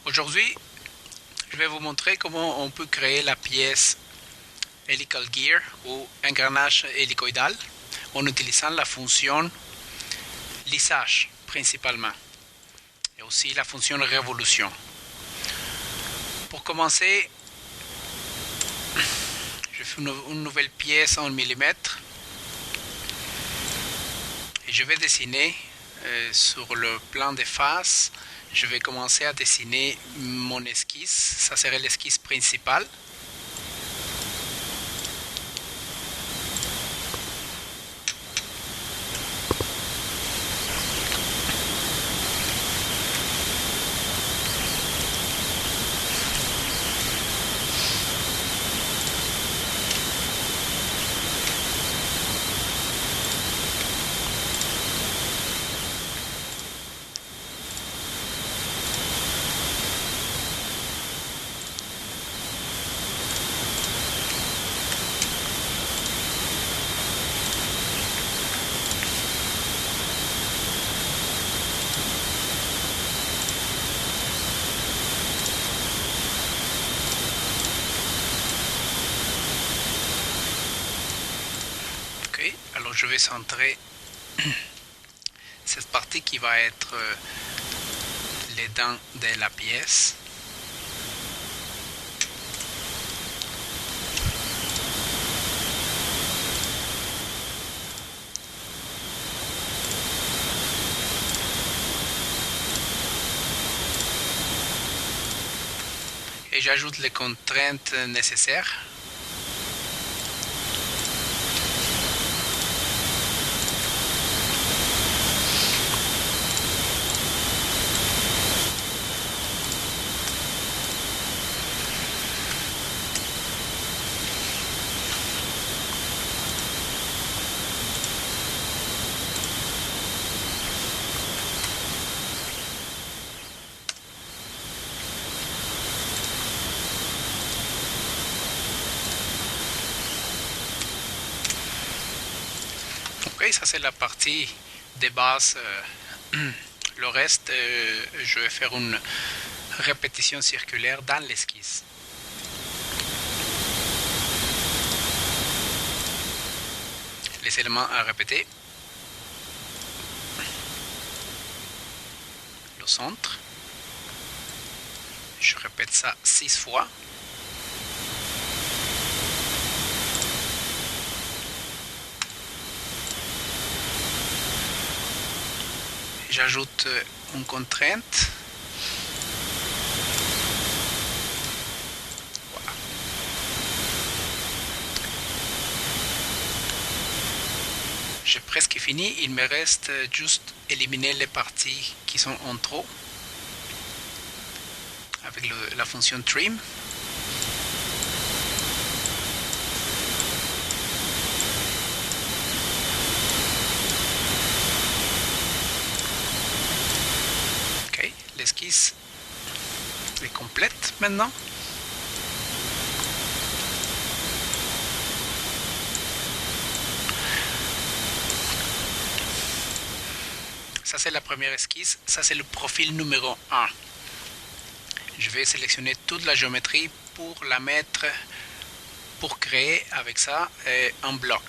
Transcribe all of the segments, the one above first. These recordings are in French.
Aujourd'hui, je vais vous montrer comment on peut créer la pièce Helical Gear ou engrenage hélicoïdal en utilisant la fonction lissage principalement et aussi la fonction révolution. Pour commencer, je fais une nouvelle pièce en millimètres et je vais dessiner sur le plan de face. Je vais commencer à dessiner mon esquisse, ça serait l'esquisse principale. Ok, alors je vais centrer cette partie qui va être les dents de la pièce. Et j'ajoute les contraintes nécessaires. Ok, ça c'est la partie de base. Le reste, je vais faire une répétition circulaire dans l'esquisse. Les éléments à répéter. Le centre. Je répète ça 6 fois. J'ajoute une contrainte. Voilà. J'ai presque fini. Il me reste juste éliminer les parties qui sont en trop avec la fonction trim. L'esquisse est complète maintenant. Ça c'est la première esquisse, ça c'est le profil numéro 1. Je vais sélectionner toute la géométrie pour la mettre, pour créer avec ça un bloc.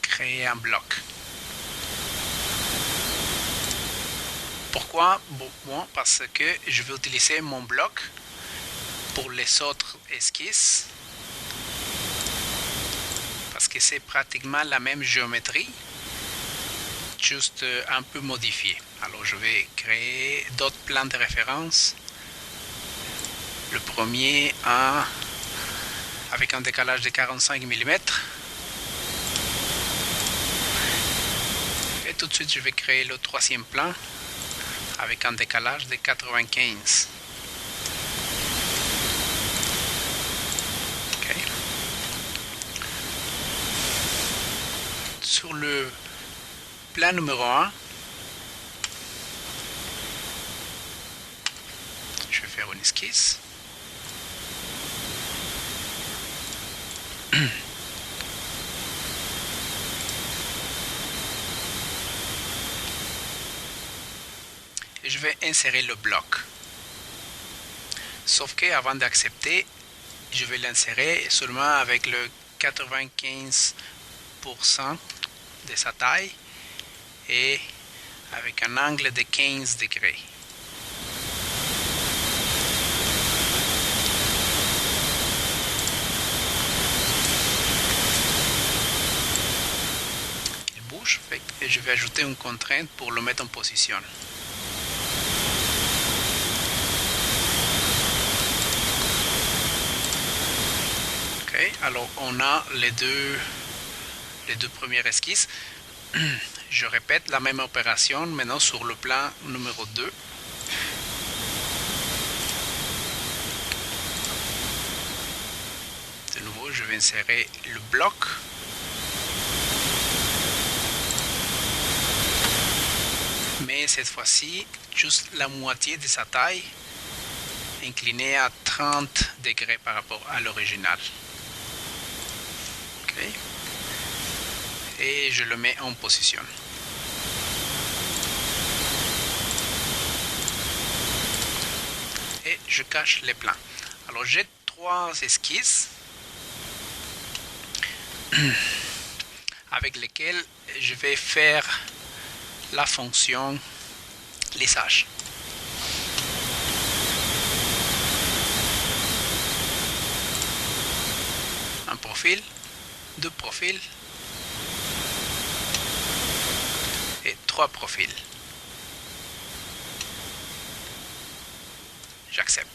Créer un bloc. Pourquoi? Bon, parce que je vais utiliser mon bloc pour les autres esquisses. Parce que c'est pratiquement la même géométrie, juste un peu modifiée. Alors je vais créer d'autres plans de référence. Le premier avec un décalage de 45 mm. Et tout de suite je vais créer le troisième plan avec un décalage de 95. Okay. Sur le plan numéro 1, faire une esquisse. Et je vais insérer le bloc. Sauf que avant d'accepter, je vais l'insérer seulement avec le 95% de sa taille et avec un angle de 15 degrés. Il bouge et je vais ajouter une contrainte pour le mettre en position. Ok, alors on a les deux premières esquisses. Je répète la même opération maintenant sur le plan numéro 2. De nouveau, je vais insérer le bloc. Mais cette fois-ci, juste la moitié de sa taille, inclinée à 30 degrés par rapport à l'original. Okay. Et je le mets en position. Et je cache les plans. Alors j'ai 3 esquisses avec lesquelles je vais faire la fonction lissage. Un profil, 2 profils et 3 profils. J'accepte.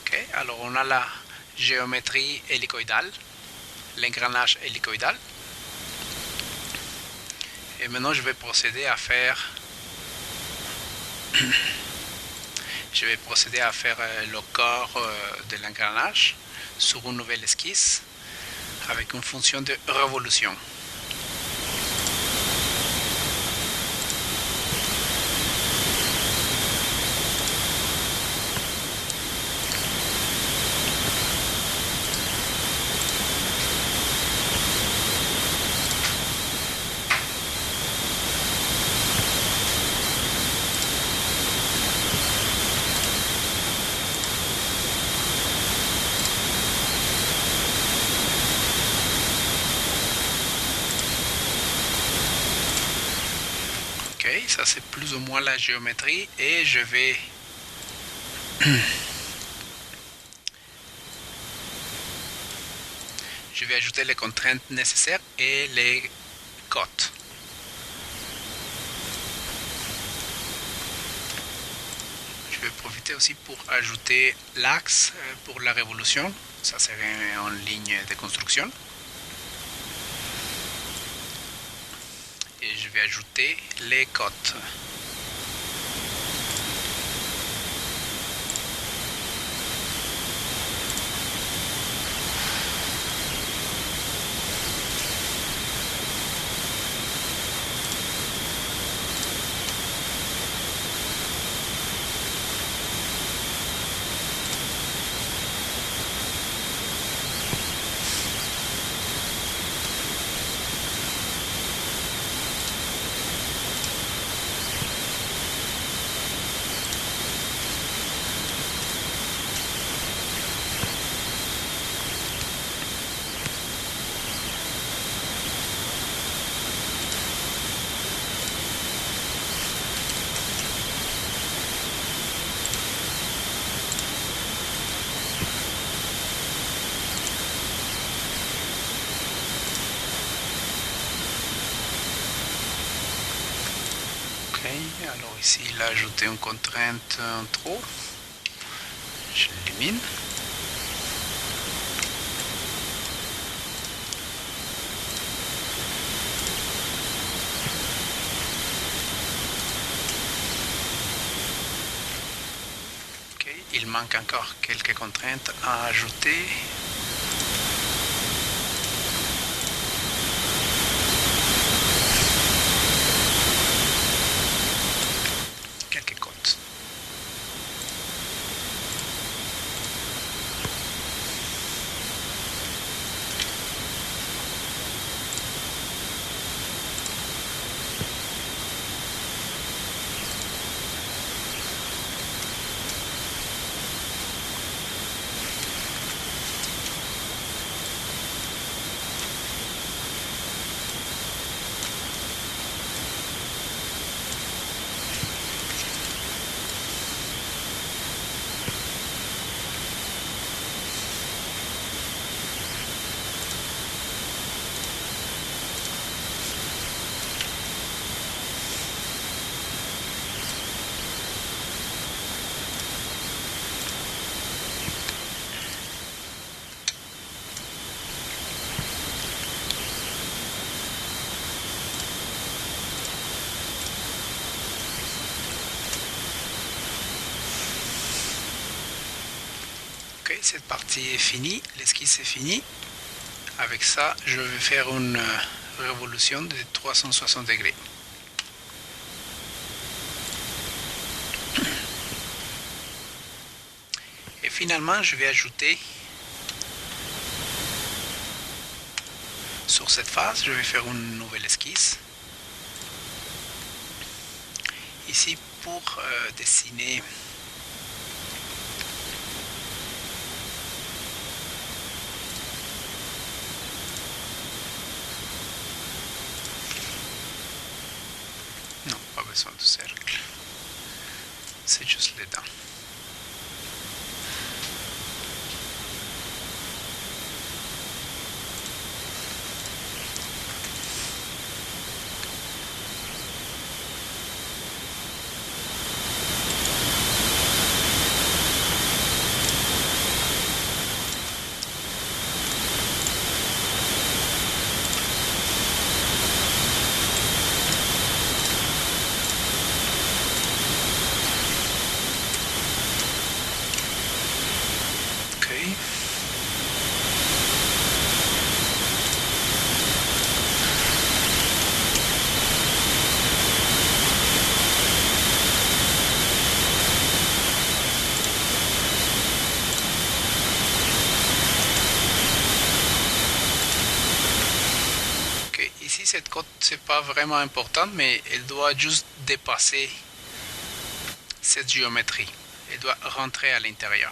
Ok, alors on a la géométrie hélicoïdale, l'engrenage hélicoïdal. Et maintenant je vais procéder à faire le corps de l'engrenage sur une nouvelle esquisse avec une fonction de révolution. Ok, ça c'est plus ou moins la géométrie et je vais ajouter les contraintes nécessaires et les cotes. Je vais profiter aussi pour ajouter l'axe pour la révolution. Ça serait en ligne de construction. Et je vais ajouter les cotes. Alors ici, il a ajouté une contrainte en trop. Je l'élimine. Ok, il manque encore quelques contraintes à ajouter. Ok, cette partie est finie, l'esquisse est finie. Avec ça, je vais faire une révolution de 360 degrés. Et finalement, je vais ajouter sur cette face, je vais faire une nouvelle esquisse. Ici, pour dessiner non, pas besoin de cercle, c'est juste les dents. Ici, cette côte, c'est pas vraiment important, mais elle doit juste dépasser cette géométrie. Elle doit rentrer à l'intérieur.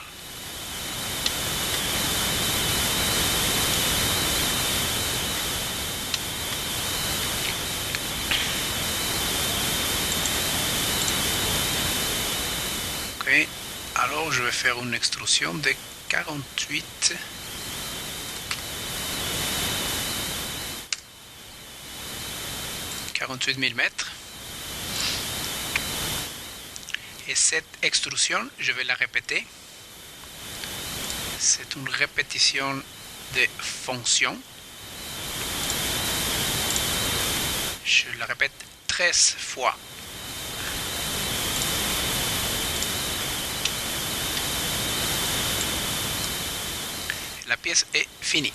Ok, alors je vais faire une extrusion de 48 mm. Et cette extrusion, je vais la répéter. C'est une répétition de fonction. Je la répète 13 fois. La pièce est finie.